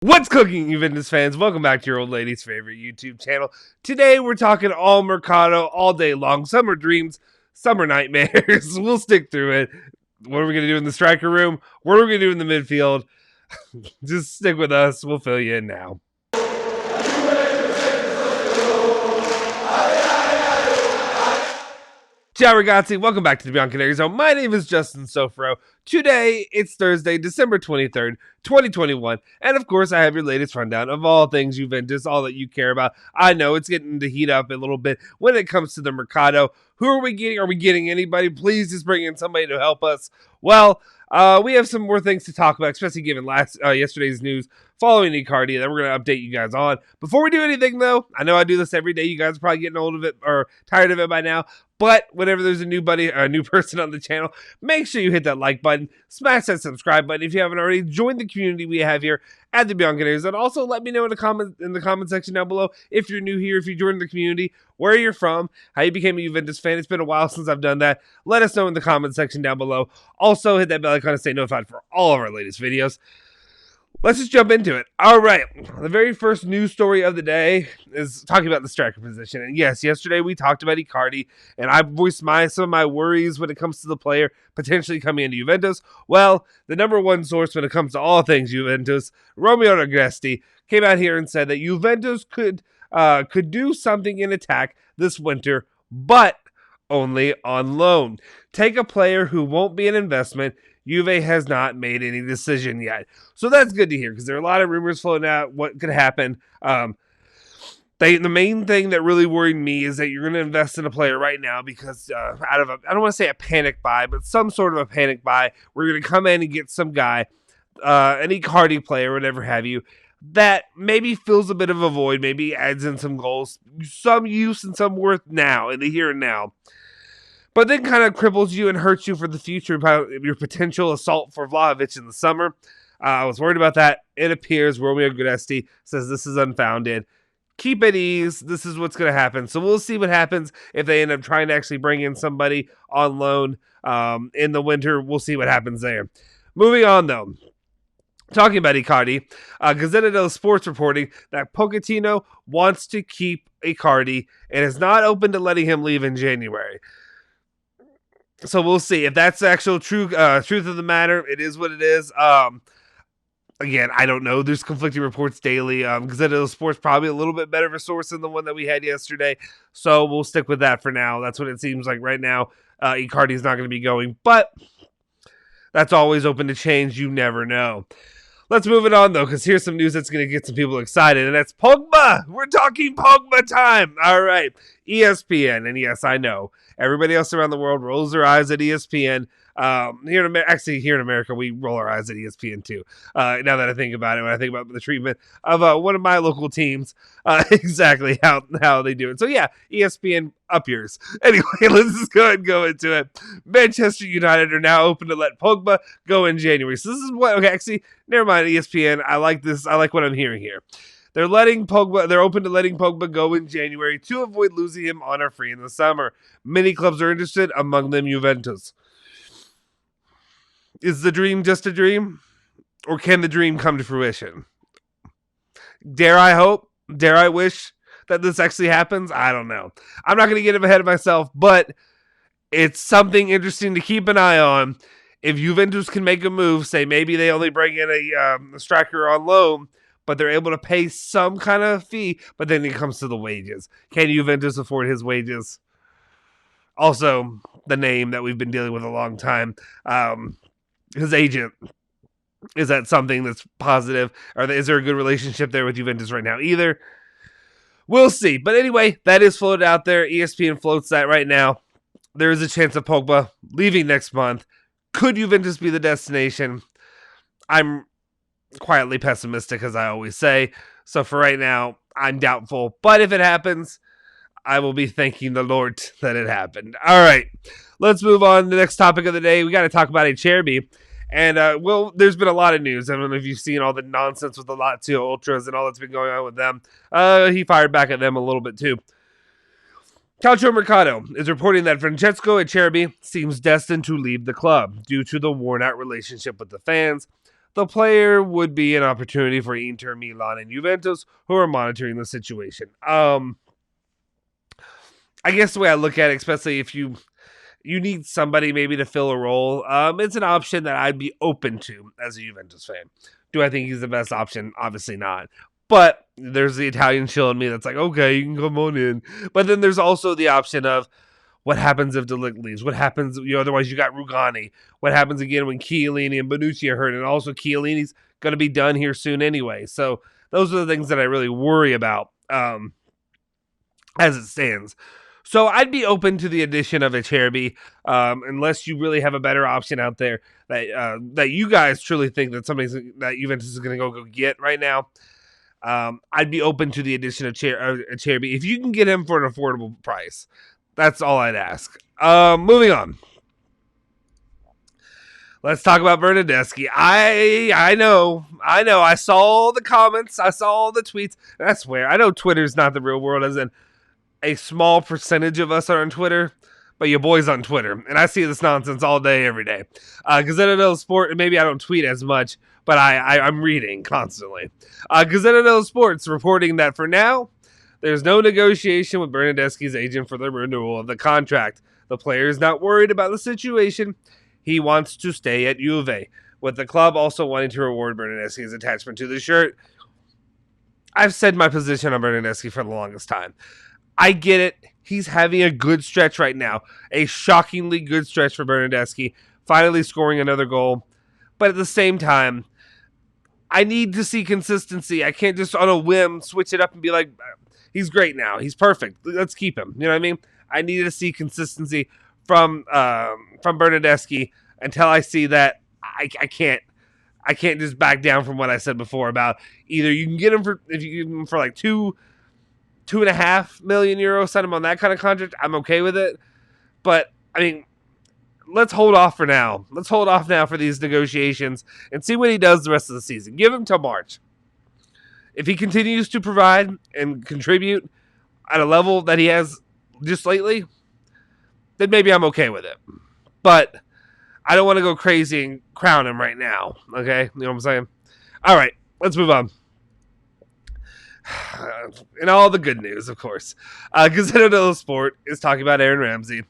What's cooking, Juventus fans? Welcome back to your old lady's favorite YouTube channel. Today, we're talking all Mercado all day long. Summer dreams, summer nightmares. We'll stick through it. What are we going to do in the striker room? What are we going to do in the midfield? Just stick with us. We'll fill you in now. Ciao ragazzi, welcome back to the Bianconeri Zone. My name is Justin Sofro. Today, it's Thursday, December 23rd, 2021. And of course, I have your latest rundown of all things Juventus, all that you care about. I know it's getting to heat up a little bit when it comes to the Mercado. Who are we getting? Are we getting anybody? Please just bring in somebody to help us. Well, we have some more things to talk about, especially given yesterday's news following Icardi that we're going to update you guys on. Before we do anything, though, I know I do this every day. You guys are probably getting old of it or tired of it by now. But whenever there's a new person on the channel, make sure you hit that like button, smash that subscribe button if you haven't already. Join the community we have here at the Bianconeri. And also let me know in the comment section down below if you're new here, if you joined the community, where you're from, how you became a Juventus fan. It's been a while since I've done that. Let us know in the comment section down below. Also, hit that bell icon to stay notified for all of our latest videos. Let's just jump into it. All right. The very first news story of the day is talking about the striker position. And yes, yesterday we talked about Icardi, and I voiced some of my worries when it comes to the player potentially coming into Juventus. Well, the number one source when it comes to all things Juventus, Romeo Agresti, came out here and said that Juventus could do something in attack this winter, but only on loan. Take a player who won't be an investment. Juve has not made any decision yet. So that's good to hear because there are a lot of rumors floating out what could happen. The main thing that really worried me is that you're going to invest in a player right now because out of I don't want to say a panic buy, but some sort of a panic buy, we're going to come in and get some guy, an Icardi player, whatever have you, that maybe fills a bit of a void, maybe adds in some goals, some use and some worth now, in the here and now. But then kind of cripples you and hurts you for the future about your potential assault for Vlahovic in the summer. I was worried about that. It appears Romeo Agresti says this is unfounded. Keep at ease. This is what's going to happen. So we'll see what happens if they end up trying to actually bring in somebody on loan in the winter. We'll see what happens there. Moving on, though. Talking about Icardi, Gazzetta dello Sport's reporting that Pochettino wants to keep Icardi and is not open to letting him leave in January. So we'll see if that's the actual truth of the matter. It is what it is. Again, I don't know. There's conflicting reports daily. Gazzetta dello Sport's probably a little bit better of a source than the one that we had yesterday. So we'll stick with that for now. That's what it seems like right now. Icardi's not going to be going, but that's always open to change. You never know. Let's move it on, though, because here's some news that's going to get some people excited, and that's Pogba. We're talking Pogba time. All right. ESPN, and yes, I know. Everybody else around the world rolls their eyes at ESPN. Here in America, we roll our eyes at ESPN, too. Now that I think about it, when I think about the treatment of one of my local teams, exactly how they do it. So, yeah, ESPN, up yours. Anyway, let's just go ahead and go into it. Manchester United are now open to let Pogba go in January. So, this is what, okay, actually, never mind, ESPN. I like this. I like what I'm hearing here. They're open to letting Pogba go in January to avoid losing him on or free in the summer. Many clubs are interested, among them Juventus. Is the dream just a dream? Or can the dream come to fruition? Dare I hope? Dare I wish that this actually happens? I don't know. I'm not going to get ahead of myself, but it's something interesting to keep an eye on. If Juventus can make a move, say maybe they only bring in a striker on loan, but they're able to pay some kind of fee, but then it comes to the wages. Can Juventus afford his wages? Also, the name that we've been dealing with a long time. His agent, is that something that's positive? Or is there a good relationship there with Juventus right now? Either. We'll see. But anyway, that is floated out there. ESPN floats that right now. There is a chance of Pogba leaving next month. Could Juventus be the destination? I'm quietly pessimistic, as I always say. So for right now, I'm doubtful. But if it happens, I will be thanking the Lord that it happened. All right, let's move on to the next topic of the day. We got to talk about Acerbi. And, well, there's been a lot of news. I don't know if you've seen all the nonsense with the Lazio Ultras and all that's been going on with them. He fired back at them a little bit, too. Calcio Mercato is reporting that Francesco Acerbi seems destined to leave the club due to the worn-out relationship with the fans. the player would be an opportunity for Inter, Milan, and Juventus, who are monitoring the situation. I guess the way I look at it, especially if you need somebody maybe to fill a role, it's an option that I'd be open to as a Juventus fan. Do I think he's the best option? Obviously not. But there's the Italian chill in me that's like, okay, you can come on in. But then there's also the option of what happens if De Ligt leaves? What happens, otherwise you got Rugani. What happens again when Chiellini and Bonucci are hurt? And also Chiellini's going to be done here soon anyway. So those are the things that I really worry about as it stands. So I'd be open to the addition of Acerbi, unless you really have a better option out there that you guys truly think that that Juventus is going to go get right now. I'd be open to the addition of Acerbi if you can get him for an affordable price. That's all I'd ask. Moving on. Let's talk about Bernardeschi. I know. I saw the comments. I saw the tweets. And I swear, I know Twitter's not the real world, as in a small percentage of us are on Twitter, but your boy's on Twitter. And I see this nonsense all day, every day. Gazzetta dello Sport, and maybe I don't tweet as much, but I'm reading constantly. Gazzetta dello Sport's reporting that for now, there's no negotiation with Bernardeschi's agent for the renewal of the contract. The player is not worried about the situation. He wants to stay at Juve, with the club also wanting to reward Bernardeschi's attachment to the shirt. I've said my position on Bernardeschi for the longest time. I get it. He's having a good stretch right now. A shockingly good stretch for Bernardeschi. Finally scoring another goal. But at the same time, I need to see consistency. I can't just on a whim switch it up and be like, he's great now. He's perfect. Let's keep him. You know what I mean? I need to see consistency from Bernardeschi. Until I see that, I can't just back down from what I said before about either you can get him if you give him for like 2.5 million euros, send him on that kind of contract, I'm okay with it. But I mean, let's hold off for now. Let's hold off now for these negotiations and see what he does the rest of the season. Give him till March. If he continues to provide and contribute at a level that he has just lately, then maybe I'm okay with it. But I don't want to go crazy and crown him right now. Okay? You know what I'm saying? All right, let's move on. And all the good news, of course. Gazzetta dello Sport is talking about Aaron Ramsey,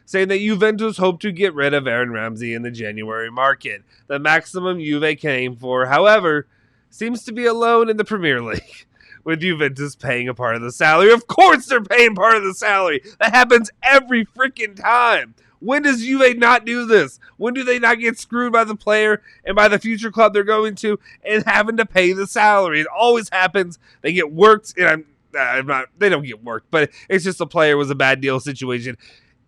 saying that Juventus hope to get rid of Aaron Ramsey in the January market. The maximum Juve can aim for, however, seems to be a loan in the Premier League, with Juventus paying a part of the salary. Of course they're paying part of the salary. That happens every freaking time. When does Juve not do this? When do they not get screwed by the player and by the future club they're going to and having to pay the salary? It always happens. They get worked, and they don't get worked, but it's just the player was a bad deal situation.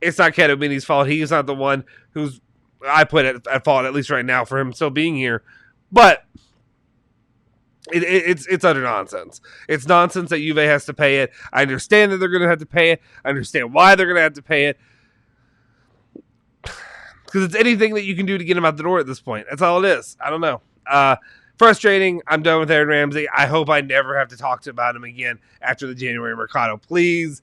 It's not Kedobini's fault. He's not the one who's I put at fault, at least right now, for him still being here. But it's utter nonsense. It's nonsense that Juve has to pay it. I understand that they're going to have to pay it. I understand why they're going to have to pay it. Because it's anything that you can do to get him out the door at this point. That's all it is. I don't know. Frustrating. I'm done with Aaron Ramsey. I hope I never have to talk about him again after the January Mercado. Please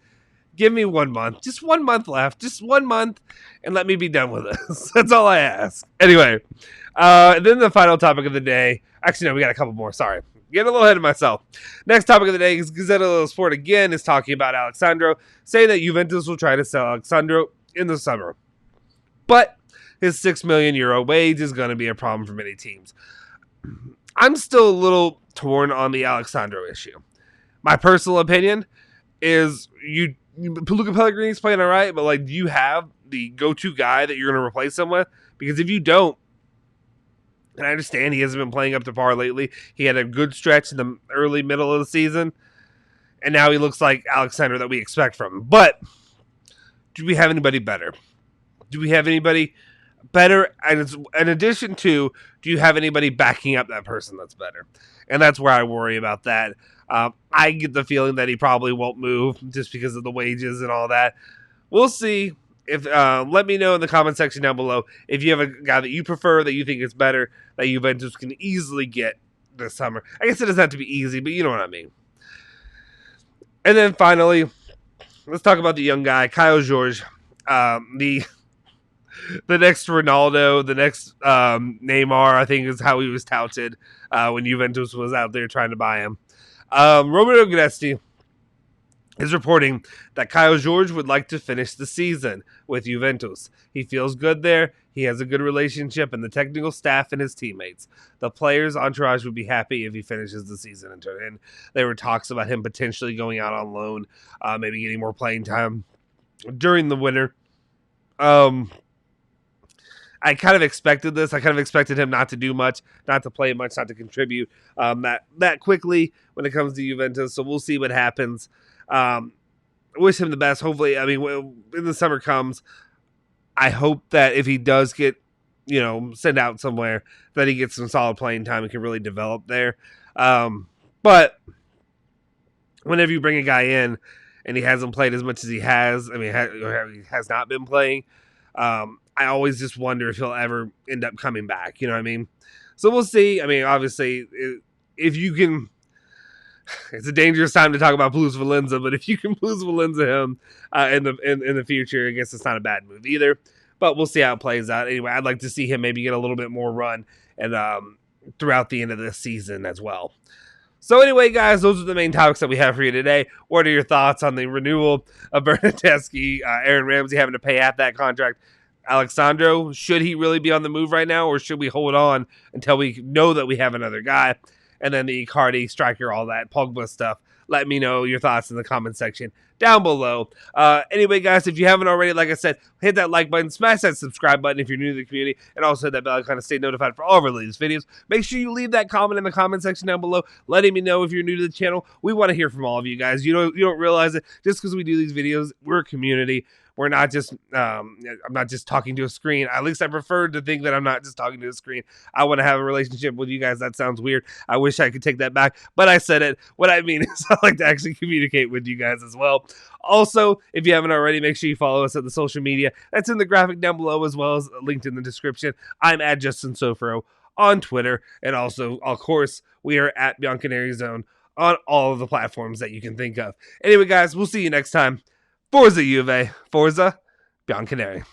give me 1 month. Just 1 month left. Just 1 month. And let me be done with this. That's all I ask. Anyway. Then the final topic of the day. Actually, no, we got a couple more. Sorry. Getting a little ahead of myself. Next topic of the day is Gazzetta dello Sport again is talking about Alexandro, saying that Juventus will try to sell Alexandro in the summer. But his €6 million wage is going to be a problem for many teams. I'm still a little torn on the Alexandro issue. My personal opinion is Luca Pellegrini's playing all right, but like, do you have the go-to guy that you're going to replace him with? Because if you don't, and I understand he hasn't been playing up to par lately. He had a good stretch in the early middle of the season, and now he looks like Alexandro that we expect from him. But do we have anybody better? Do we have anybody better? And in addition to, do you have anybody backing up that person that's better? And that's where I worry about that. I get the feeling that he probably won't move just because of the wages and all that. We'll see. If let me know in the comment section down below if you have a guy that you prefer, that you think is better, that Juventus can easily get this summer. I guess it doesn't have to be easy, but you know what I mean. And then finally, let's talk about the young guy, Kyle George. The the next Ronaldo, the next Neymar, I think is how he was touted when Juventus was out there trying to buy him. Romano Agresti is reporting that Kyle George would like to finish the season with Juventus. He feels good there. He has a good relationship and the technical staff and his teammates. The players' entourage would be happy if he finishes the season. And there were talks about him potentially going out on loan, maybe getting more playing time during the winter. I kind of expected this. I kind of expected him not to do much, not to play much, not to contribute that quickly when it comes to Juventus. So we'll see what happens. Wish him the best. Hopefully, I mean, when the summer comes, I hope that if he does get, sent out somewhere, that he gets some solid playing time and can really develop there. But whenever you bring a guy in and he hasn't played as much as he has, I mean, he has not been playing, I always just wonder if he'll ever end up coming back. You know what I mean? So we'll see. I mean, obviously, if you can, it's a dangerous time to talk about Plus Valenza, but if you can Plus Valenza him in the future, I guess it's not a bad move either. But we'll see how it plays out. Anyway, I'd like to see him maybe get a little bit more run and throughout the end of this season as well. So anyway, guys, those are the main topics that we have for you today. What are your thoughts on the renewal of Bernardeschi, Aaron Ramsey having to pay half that contract? Alexandro, should he really be on the move right now, or should we hold on until we know that we have another guy? And then the Icardi, striker, all that Pogba stuff. Let me know your thoughts in the comment section down below. Anyway, guys, if you haven't already, like I said, hit that like button, smash that subscribe button if you're new to the community, and also hit that bell icon to stay notified for all of our latest videos. Make sure you leave that comment in the comment section down below, letting me know if you're new to the channel. We want to hear from all of you guys. You don't realize it. Just because we do these videos, we're a community. We're not just, I'm not just talking to a screen. At least I prefer to think that I'm not just talking to a screen. I want to have a relationship with you guys. That sounds weird. I wish I could take that back, but I said it. What I mean is I like to actually communicate with you guys as well. Also, if you haven't already, make sure you follow us at the social media. That's in the graphic down below as well as linked in the description. I'm at Justin Sofro on Twitter. And also, of course, we are at Bianconeri Zone on all of the platforms that you can think of. Anyway, guys, we'll see you next time. Forza Juve, Forza Bianconeri.